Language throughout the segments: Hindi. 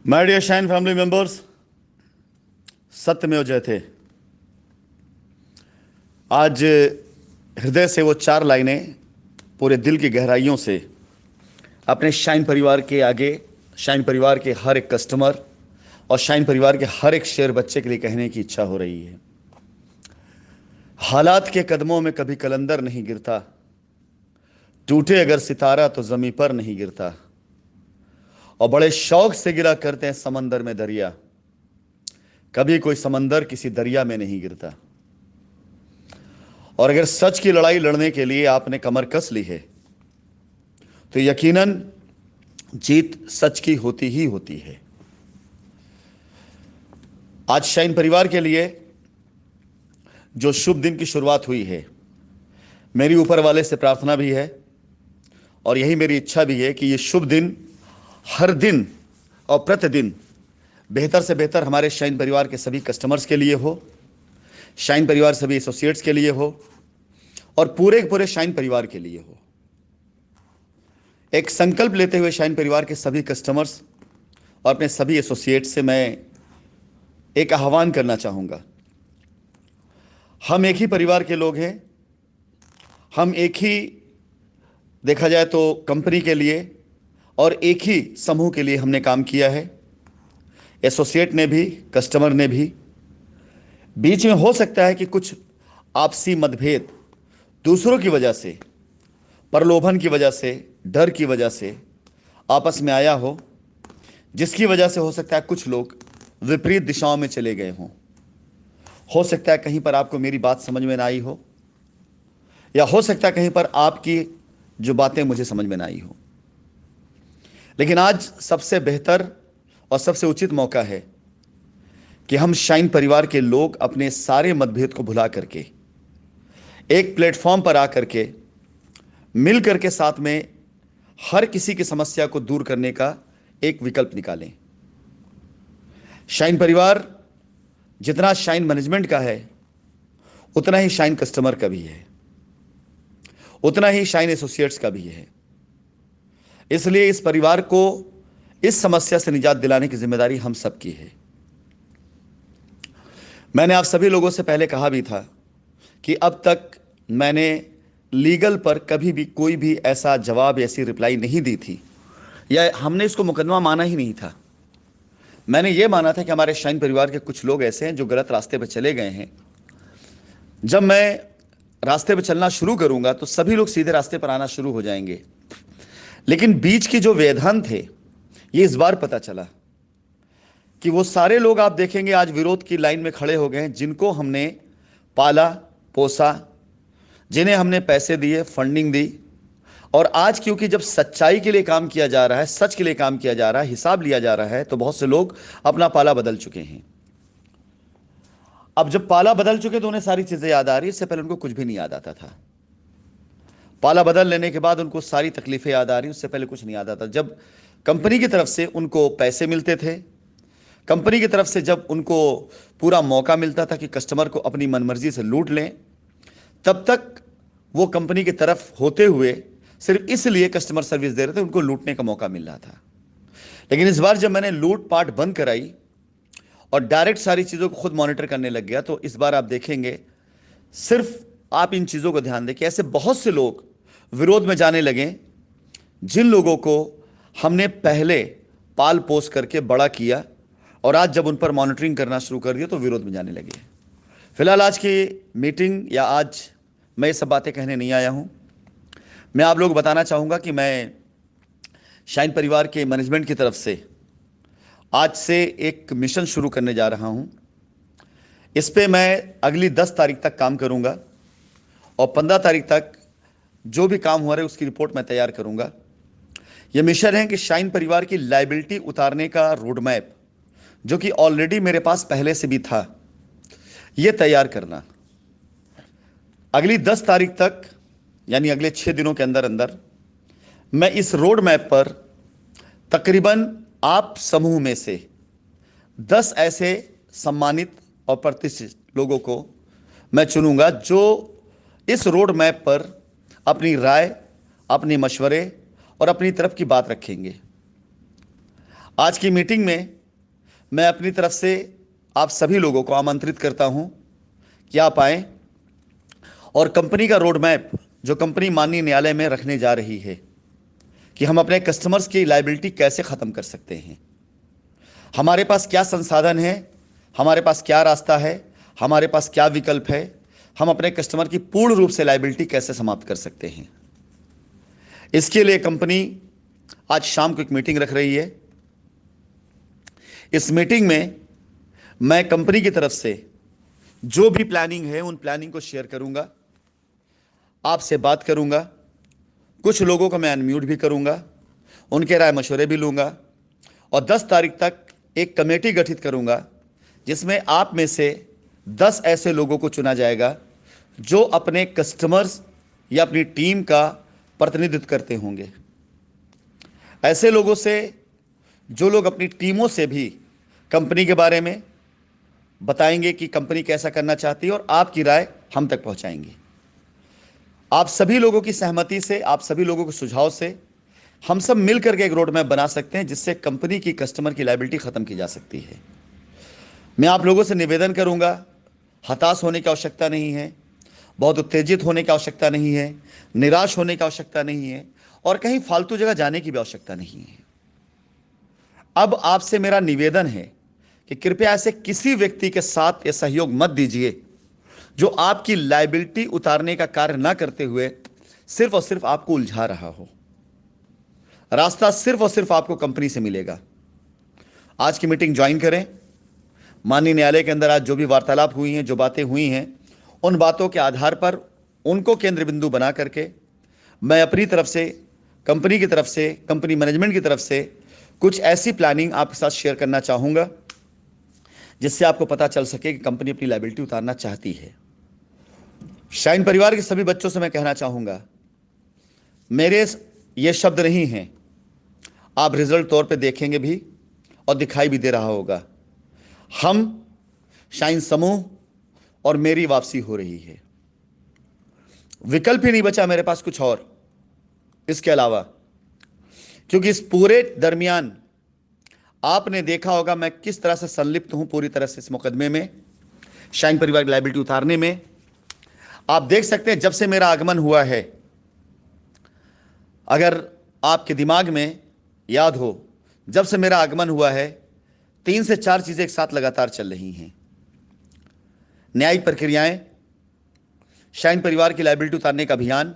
My dear shine family members, सत्यमेव जयते। आज हृदय से वो चार लाइनें पूरे दिल की गहराइयों से अपने शाइन परिवार के आगे, शाइन परिवार के हर एक कस्टमर और शाइन परिवार के हर एक शेर बच्चे के लिए कहने की इच्छा हो रही है। हालात के कदमों में कभी कलंदर नहीं गिरता, टूटे अगर सितारा तो जमी पर नहीं गिरता, और बड़े शौक से गिरा करते हैं समंदर में दरिया, कभी कोई समंदर किसी दरिया में नहीं गिरता। और अगर सच की लड़ाई लड़ने के लिए आपने कमर कस ली है तो यकीनन जीत सच की होती ही होती है। आज शाइन परिवार के लिए जो शुभ दिन की शुरुआत हुई है, मेरी ऊपर वाले से प्रार्थना भी है और यही मेरी इच्छा भी है कि ये शुभ दिन हर दिन और प्रतिदिन बेहतर से बेहतर हमारे शाइन परिवार के सभी कस्टमर्स के लिए हो, शाइन परिवार सभी एसोसिएट्स के लिए हो और पूरे के पूरे शाइन परिवार के लिए हो। एक संकल्प लेते हुए शाइन परिवार के सभी कस्टमर्स और अपने सभी एसोसिएट्स से मैं एक आह्वान करना चाहूँगा। हम एक ही परिवार के लोग हैं, हम एक ही, देखा जाए तो कंपनी के लिए और एक ही समूह के लिए हमने काम किया है। एसोसिएट ने भी, कस्टमर ने भी। बीच में हो सकता है कि कुछ आपसी मतभेद दूसरों की वजह से, प्रलोभन की वजह से, डर की वजह से आपस में आया जिसकी वजह से हो सकता है कुछ लोग विपरीत दिशाओं में चले गए हों। हो सकता है कहीं पर आपको मेरी बात समझ में ना आई हो, या हो सकता है कहीं पर आपकी जो बातें मुझे समझ में ना आई हो। लेकिन आज सबसे बेहतर और सबसे उचित मौका है कि हम शाइन परिवार के लोग अपने सारे मतभेद को भुला करके एक प्लेटफॉर्म पर आकर के मिल करके साथ में हर किसी की समस्या को दूर करने का एक विकल्प निकालें। शाइन परिवार जितना शाइन मैनेजमेंट का है उतना ही शाइन कस्टमर का भी है, उतना ही शाइन एसोसिएट्स का भी है। इसलिए इस परिवार को इस समस्या से निजात दिलाने की जिम्मेदारी हम सबकी है। मैंने आप सभी लोगों से पहले कहा भी था कि अब तक मैंने लीगल पर कभी भी कोई भी ऐसा जवाब, ऐसी रिप्लाई नहीं दी थी, या हमने इसको मुकदमा माना ही नहीं था। मैंने ये माना था कि हमारे शाइन परिवार के कुछ लोग ऐसे हैं जो गलत रास्ते पर चले गए हैं। जब मैं रास्ते पर चलना शुरू करूंगा तो सभी लोग सीधे रास्ते पर आना शुरू हो जाएंगे। लेकिन बीच के जो व्यवधान थे, ये इस बार पता चला कि वो सारे लोग आप देखेंगे आज विरोध की लाइन में खड़े हो गए हैं, जिनको हमने पाला पोसा, जिन्हें हमने पैसे दिए, फंडिंग दी। और आज क्योंकि जब सच्चाई के लिए काम किया जा रहा है, सच के लिए काम किया जा रहा है, हिसाब लिया जा रहा है, तो बहुत से लोग अपना पाला बदल चुके हैं। अब जब पाला बदल चुके तो उन्हें सारी चीजें याद आ रही है। इससे पहले उनको कुछ भी नहीं याद आता था। पाला बदल लेने के बाद उनको सारी तकलीफें याद आ रही, उससे पहले कुछ नहीं याद आता। जब कंपनी की तरफ से उनको पैसे मिलते थे, कंपनी की तरफ से जब उनको पूरा मौका मिलता था कि कस्टमर को अपनी मनमर्जी से लूट लें, तब तक वो कंपनी की तरफ होते हुए सिर्फ इसलिए कस्टमर सर्विस दे रहे थे, उनको लूटने का मौका मिल रहा था। लेकिन इस बार जब मैंने लूट पाट बंद कराई और डायरेक्ट सारी चीज़ों को खुद मॉनिटर करने लग गया, तो इस बार आप देखेंगे, सिर्फ आप इन चीज़ों को ध्यान दें कि ऐसे बहुत से लोग विरोध में जाने लगे जिन लोगों को हमने पहले पाल पोस करके बड़ा किया, और आज जब उन पर मॉनिटरिंग करना शुरू कर दिया तो विरोध में जाने लगे। फिलहाल आज की मीटिंग या आज मैं ये सब बातें कहने नहीं आया हूँ। मैं आप लोग बताना चाहूँगा कि मैं शाइन परिवार के मैनेजमेंट की तरफ से आज से एक मिशन शुरू करने जा रहा हूँ। इस पे मैं अगली 10 तारीख तक काम करूँगा और 15 तारीख तक जो भी काम हुआ है उसकी रिपोर्ट मैं तैयार करूँगा। यह मिशन है कि शाइन परिवार की लायबिलिटी उतारने का रोड मैप, जो कि ऑलरेडी मेरे पास पहले से भी था, यह तैयार करना। अगली 10 तारीख तक, यानी अगले 6 दिनों के अंदर अंदर, मैं इस रोड मैप पर तकरीबन आप समूह में से 10 ऐसे सम्मानित और प्रतिष्ठित लोगों को मैं चुनूंगा जो इस रोड मैप पर अपनी राय, अपने मशवरे और अपनी तरफ की बात रखेंगे। आज की मीटिंग में मैं अपनी तरफ से आप सभी लोगों को आमंत्रित करता हूं कि आप आएं और कंपनी का रोड मैप जो कंपनी माननीय न्यायालय में रखने जा रही है कि हम अपने कस्टमर्स की लायबिलिटी कैसे ख़त्म कर सकते हैं, हमारे पास क्या संसाधन है, हमारे पास क्या रास्ता है, हमारे पास क्या विकल्प है, हम अपने कस्टमर की पूर्ण रूप से लायबिलिटी कैसे समाप्त कर सकते हैं। इसके लिए कंपनी आज शाम को एक मीटिंग रख रही है। इस मीटिंग में मैं कंपनी की तरफ से जो भी प्लानिंग है उन प्लानिंग को शेयर करूंगा, आपसे बात करूंगा, कुछ लोगों को मैं अनम्यूट भी करूंगा, उनके राय मशवरे भी लूंगा और 10 तारीख तक एक कमेटी गठित करूंगा जिसमें आप में से 10 ऐसे लोगों को चुना जाएगा जो अपने कस्टमर्स या अपनी टीम का प्रतिनिधित्व करते होंगे। ऐसे लोगों से जो लोग अपनी टीमों से भी कंपनी के बारे में बताएंगे कि कंपनी कैसा करना चाहती है और आपकी राय हम तक पहुंचाएंगे। आप सभी लोगों की सहमति से, आप सभी लोगों के सुझाव से हम सब मिलकर के एक रोड मैप बना सकते हैं जिससे कंपनी की कस्टमर की लायबिलिटी खत्म की जा सकती है। मैं आप लोगों से निवेदन करूंगा, हताश होने की आवश्यकता नहीं है, बहुत उत्तेजित होने की आवश्यकता नहीं है, निराश होने की आवश्यकता नहीं है और कहीं फालतू जगह जाने की भी आवश्यकता नहीं है। अब आपसे मेरा निवेदन है कि कृपया ऐसे किसी व्यक्ति के साथ ये सहयोग मत दीजिए जो आपकी लायबिलिटी उतारने का कार्य ना करते हुए सिर्फ और सिर्फ आपको उलझा रहा हो। रास्ता सिर्फ और सिर्फ आपको कंपनी से मिलेगा। आज की मीटिंग ज्वाइन करें। माननीय न्यायालय के अंदर आज जो भी वार्तालाप हुई हैं, जो बातें हुई हैं, उन बातों के आधार पर उनको केंद्र बिंदु बना करके मैं अपनी तरफ से, कंपनी की तरफ से, कंपनी मैनेजमेंट की तरफ से कुछ ऐसी प्लानिंग आपके साथ शेयर करना चाहूँगा जिससे आपको पता चल सके कि कंपनी अपनी लायबिलिटी उतारना चाहती है। शाइन परिवार के सभी बच्चों से मैं कहना चाहूँगा, मेरे ये शब्द नहीं हैं, आप रिजल्ट तौर पे देखेंगे भी और दिखाई भी दे रहा होगा। हम शाइन समूह और मेरी वापसी हो रही है। विकल्प ही नहीं बचा मेरे पास कुछ और इसके अलावा, क्योंकि इस पूरे दरमियान आपने देखा होगा मैं किस तरह से संलिप्त हूं पूरी तरह से इस मुकदमे में, शाइन परिवार की लायबिलिटी उतारने में। आप देख सकते हैं जब से मेरा आगमन हुआ है, अगर आपके दिमाग में याद हो, जब से मेरा आगमन हुआ है 3 से 4 चीजें एक साथ लगातार चल रही हैं। न्यायिक प्रक्रियाएं, शाइन परिवार की लायबिलिटी उतारने का अभियान,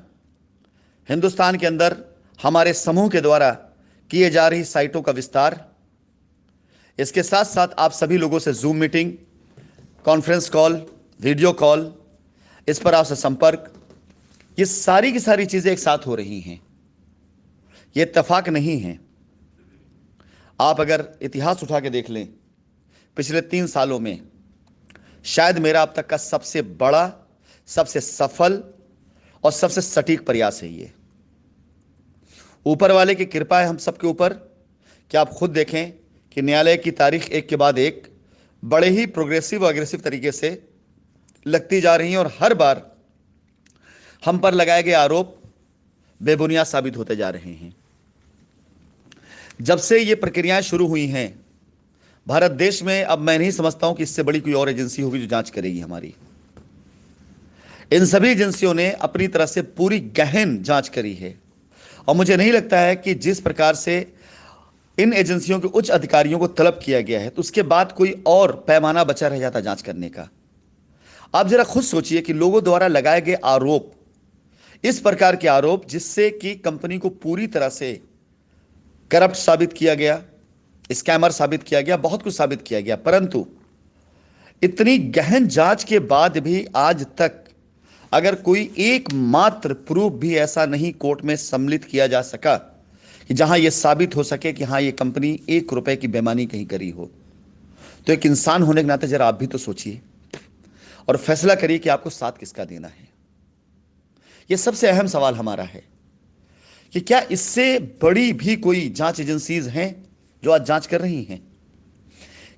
हिंदुस्तान के अंदर हमारे समूह के द्वारा किए जा रही साइटों का विस्तार, इसके साथ साथ आप सभी लोगों से zoom meeting, conference call, video call, इस पर आपसे संपर्क, ये सारी की सारी चीजें एक साथ हो रही हैं। ये इत्तेफाक नहीं है। आप अगर इतिहास उठा के देख लें, पिछले 3 सालों में शायद मेरा अब तक का सबसे बड़ा, सबसे सफल और सबसे सटीक प्रयास है ये। ऊपर वाले की कृपा है हम सबके ऊपर कि आप खुद देखें कि न्यायालय की तारीख एक के बाद एक बड़े ही प्रोग्रेसिव और अग्रेसिव तरीके से लगती जा रही हैं और हर बार हम पर लगाए गए आरोप बेबुनियाद साबित होते जा रहे हैं। जब से ये प्रक्रियाएं शुरू हुई हैं भारत देश में, अब मैं नहीं समझता हूं कि इससे बड़ी कोई और एजेंसी होगी जो जांच करेगी हमारी। इन सभी एजेंसियों ने अपनी तरफ से पूरी गहन जांच करी है और मुझे नहीं लगता है कि जिस प्रकार से इन एजेंसियों के उच्च अधिकारियों को तलब किया गया है तो उसके बाद कोई और पैमाना बचा रह जाता जांच करने का। आप जरा खुद सोचिए कि लोगों द्वारा लगाए गए आरोप, इस प्रकार के आरोप जिससे कि कंपनी को पूरी तरह से करप्ट साबित किया गया, स्कैमर साबित किया गया, बहुत कुछ साबित किया गया, परंतु इतनी गहन जांच के बाद भी आज तक अगर कोई एकमात्र प्रूफ भी ऐसा नहीं कोर्ट में सम्मिलित किया जा सका कि जहां यह साबित हो सके कि हां ये कंपनी 1 रुपए की बेईमानी कहीं करी हो, तो एक इंसान होने के नाते जरा आप भी तो सोचिए और फैसला करिए कि आपको साथ किसका देना है। यह सबसे अहम सवाल हमारा है कि क्या इससे बड़ी भी कोई जांच एजेंसीज हैं जो आज जांच कर रही हैं?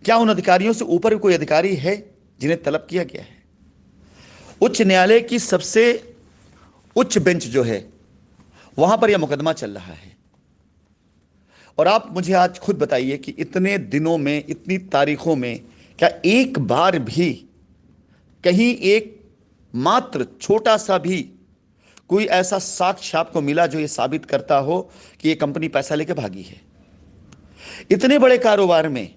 क्या उन अधिकारियों से ऊपर कोई अधिकारी है जिन्हें तलब किया गया है? उच्च न्यायालय की सबसे उच्च बेंच जो है वहां पर यह मुकदमा चल रहा है और आप मुझे आज खुद बताइए कि इतने दिनों में, इतनी तारीखों में, क्या एक बार भी कहीं एक मात्र छोटा सा भी कोई ऐसा साक्ष्य आपको मिला जो यह साबित करता हो कि यह कंपनी पैसा लेके भागी है? इतने बड़े कारोबार में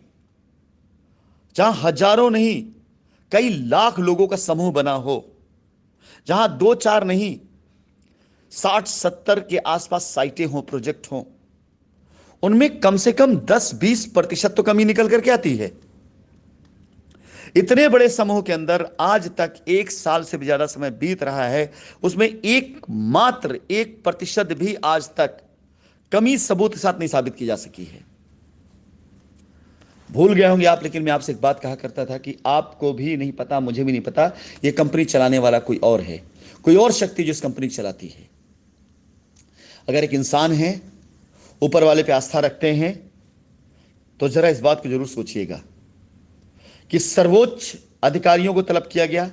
जहां हजारों नहीं, कई लाख लोगों का समूह बना हो, जहां दो चार नहीं 60-70 के आसपास साइटें हों, प्रोजेक्ट हों, उनमें कम से कम 10-20% तो कमी निकल करके आती है। इतने बड़े समूह के अंदर आज तक 1 साल से भी ज्यादा समय बीत रहा है, उसमें मात्र 1% भी आज तक कमी सबूत के साथ नहीं साबित की जा सकी है। भूल गए होंगे आप, लेकिन मैं आपसे एक बात कहा करता था कि आपको भी नहीं पता, मुझे भी नहीं पता, यह कंपनी चलाने वाला कोई और है, कोई और शक्ति जो इस कंपनी चलाती है। अगर एक इंसान है, ऊपर वाले पे आस्था रखते हैं, तो जरा इस बात को जरूर सोचिएगा कि सर्वोच्च अधिकारियों को तलब किया गया,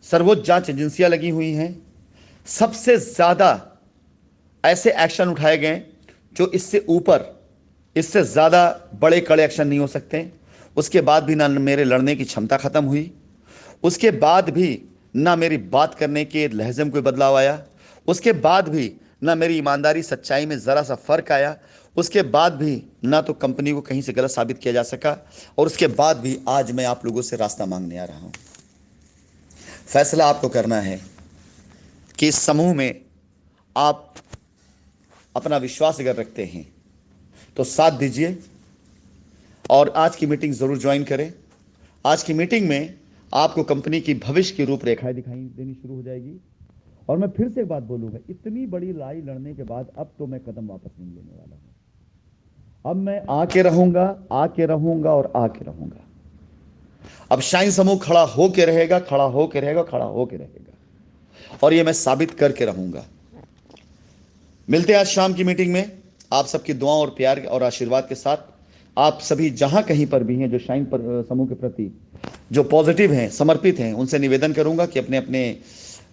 सर्वोच्च जांच एजेंसियां लगी हुई हैं, सबसे ज्यादा ऐसे एक्शन उठाए गए जो इससे ऊपर, इससे ज्यादा बड़े कड़े एक्शन नहीं हो सकते। उसके बाद भी ना मेरे लड़ने की क्षमता खत्म हुई, उसके बाद भी ना मेरी बात करने के लहजे में कोई बदलाव आया, उसके बाद भी ना मेरी ईमानदारी सच्चाई में जरा सा फर्क आया, उसके बाद भी ना तो कंपनी को कहीं से गलत साबित किया जा सका, और उसके बाद भी आज मैं आप लोगों से रास्ता मांगने आ रहा हूं। फैसला आपको करना है कि इस समूह में आप अपना विश्वास अगर रखते हैं तो साथ दीजिए और आज की मीटिंग जरूर ज्वाइन करें। आज की मीटिंग में आपको कंपनी की भविष्य की रूपरेखाएं दिखाई देनी शुरू हो जाएगी। और मैं फिर से एक बात बोलूंगा, इतनी बड़ी लड़ाई लड़ने के बाद अब तो मैं कदम वापस नहीं लेने वाला हूं। अब मैं आके रहूंगा, आके रहूंगा और आके रहूंगा। अब शाइन समूह खड़ा होके रहेगा, खड़ा होके रहेगा, खड़ा होके रहेगा, और ये मैं साबित करके रहूंगा। मिलते हैं आज शाम की मीटिंग में, आप सबकी दुआओं और प्यार और आशीर्वाद के साथ। आप सभी जहां कहीं पर भी हैं जो शाइन समूह के प्रति जो पॉजिटिव हैं, समर्पित हैं, उनसे निवेदन करूंगा कि अपने अपने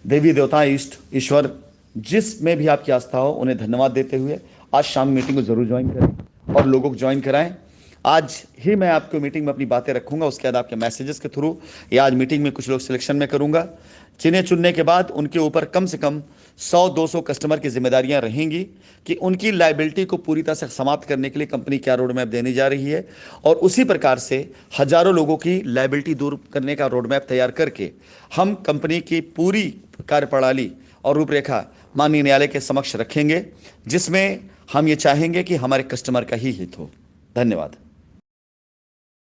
देवी देवता, इष्ट ईश्वर जिसमें भी आपकी आस्था हो, उन्हें धन्यवाद देते हुए आज शाम मीटिंग को जरूर ज्वाइन करें और लोगों को ज्वाइन कराएं। आज ही मैं आपको मीटिंग में अपनी बातें रखूंगा, उसके बाद आपके मैसेजेस के थ्रू या आज मीटिंग में कुछ लोग सिलेक्शन में करूंगा। चुनने के बाद उनके ऊपर कम से कम 100-200 कस्टमर की जिम्मेदारियां रहेंगी कि उनकी लायबिलिटी को पूरी तरह से समाप्त करने के लिए कंपनी क्या रोड मैप देने जा रही है, और उसी प्रकार से हजारों लोगों की लायबिलिटी दूर करने का रोड मैप तैयार करके हम कंपनी की पूरी कार्यप्रणाली और रूपरेखा माननीय न्यायालय के समक्ष रखेंगे, जिसमें हम ये चाहेंगे कि हमारे कस्टमर का ही हित हो। धन्यवाद।